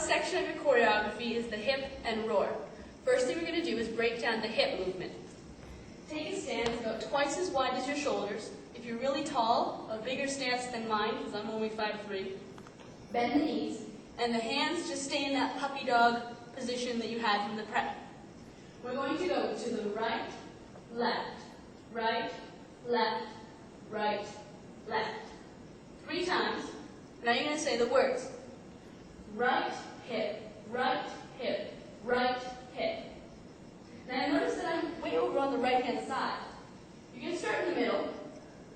section of your choreography is the hip and roar. First thing we're going to do is break down the hip movement. Take a stance about twice as wide as your shoulders. If you're really tall, a bigger stance than mine, because I'm only 5'3". Bend the knees, and the hands just stay in that puppy dog position that you had from the prep. We're going to go to the right, left, right, left, right, left. 3 times. Now you're going to say the words. Right hip, right hip, right hip. Now notice that I'm way over on the right-hand side. You're going to start in the middle,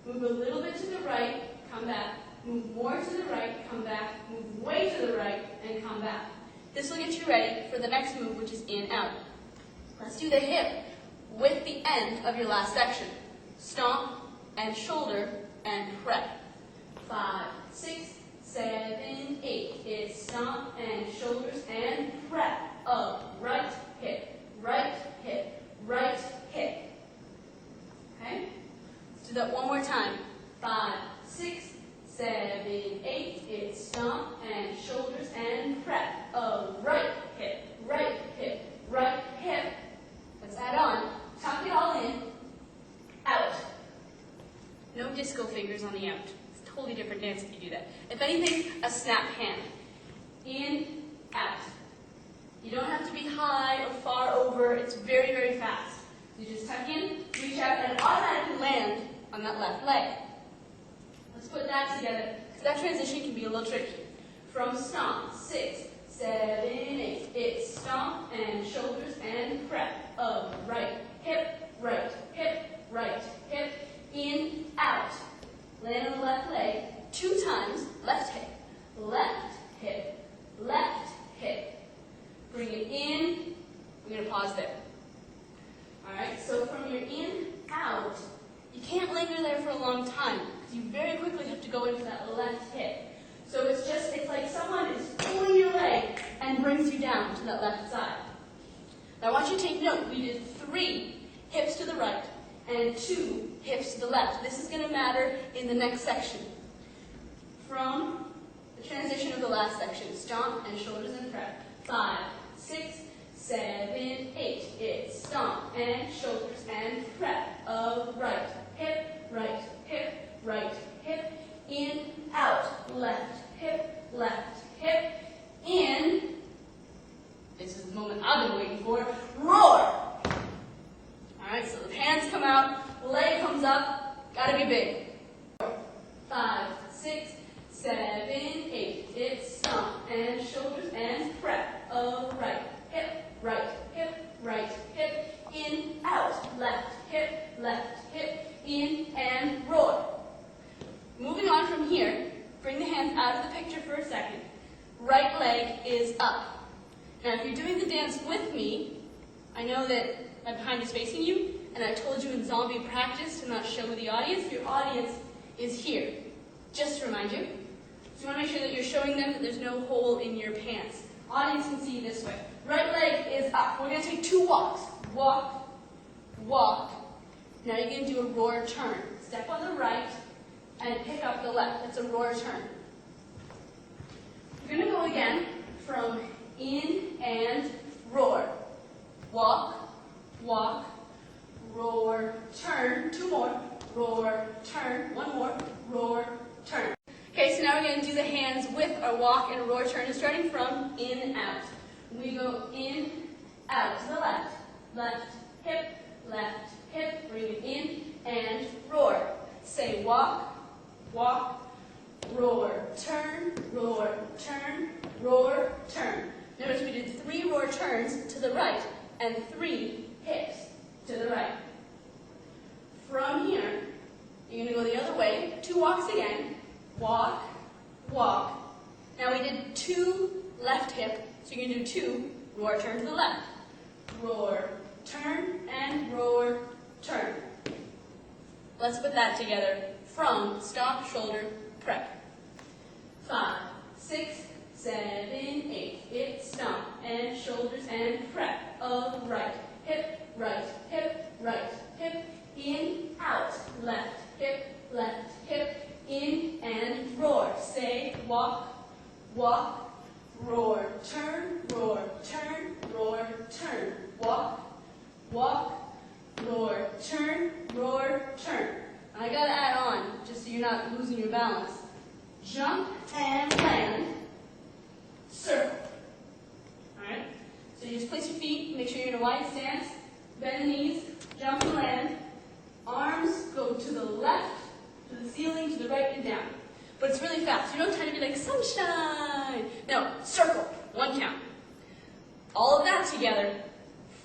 move a little bit to the right, come back, move more to the right, come back, move way to the right, and come back. This will get you ready for the next move, which is in, out. Let's do the hip with the end of your last section. Stomp and shoulder and prep. 5, 6, 7, 8. It's stomp and shoulders and prep of right hip, right hip, right hip. Okay? Let's do that one more time. 5, 6, 7, 8. It's stomp and shoulders and prep of right hip, right hip, right hip. Let's add on. Tuck it all in. Out. No disco fingers on the out. It's a totally different dance if you do that. If anything, a snap hand. In, out. You don't have to be high or far over. It's very, very fast. You just tuck in, reach out, and automatically land on that left leg. Let's put that together, because that transition can be a little tricky. From stomp, 6, 7, 8. It's stomp and shoulders and prep of right hip, right hip, right hip. In, out. Land on the left leg 2 times. Left hip, left hip, left hip. Bring it in. We're going to pause there. All right, so from your in, out, you can't linger there for a long time because you very quickly have to go into that left hip. So it's like someone is pulling your leg and brings you down to that left side. Now I want you to take note. We did 3 hips to the right and 2 hips to the left. This is going to matter in the next section. From the transition of the last section, stomp and shoulders and prep. 5, 6, 7, 8. It's stomp and shoulders and prep of right hip, right hip, right hip. In, out, left hip, in. This is the moment I've been waiting for. Roar! Alright, so the hands come out, leg comes up, gotta be big. 5, 6, 7, 8. It's stomp and shoulders and prep of right hip, right hip, right hip. In, out, left hip, in, and roar. Moving on from here, bring the hands out of the picture for a second. Right leg is up. Now, if you're doing the dance with me, I know that my behind is facing you, and I told you in zombie practice to not show the audience. Your audience is here. Just to remind you. So you want to make sure that you're showing them that there's no hole in your pants. Audience can see this way. Right leg is up. We're going to take 2 walks. Walk, walk. Now you're going to do a roar turn. Step on the right and pick up the left. That's a roar turn. We're going to go again from in and roar. Walk, walk, roar, turn. 2 more. Roar, turn. 1 more. Roar, turn. Okay, so now we're going to do the hands with our walk and roar turn, starting from in, out. We go in, out to the left. Left hip, bring it in, and roar. Say walk, walk, roar, turn, roar, turn, roar, turn. Notice we did 3 roar turns to the right and 3 hips to the right. From here, you're going to go the other way, 2 walks again. Walk, walk. Now we did 2 left hip, so you're going to do 2 roar turn to the left. Roar, turn, and roar, turn. Let's put that together from stomp, shoulder, prep. 5, 6, 7, 8. It's stomp and shoulders and prep of right hip, right hip, right hip. In, out, left hip, in, and roar. Say walk, walk, roar, turn, roar, turn, roar, turn. Walk, walk, roar, turn, roar, turn. And I gotta add on, just so you're not losing your balance. Jump and land, circle. Alright? So you just place your feet, make sure you're in a wide stance, bend the knees, jump and land. Arms go to the left, to the ceiling, to the right, and down. But it's really fast. You don't try to be like sunshine. No, circle, one count. All of that together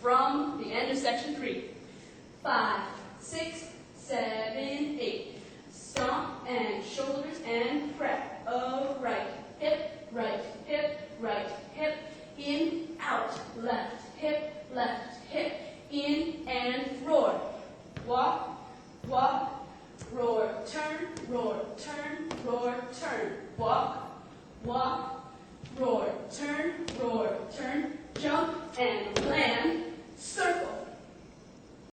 from the end of section 3. 5, 6, 7, 8. Stomp and shoulders and prep. Oh, right, hip, right, hip, right, hip. In, out, left, hip, in and roar. Walk, walk, roar, turn, roar, turn, roar, turn. Walk, walk, roar, turn,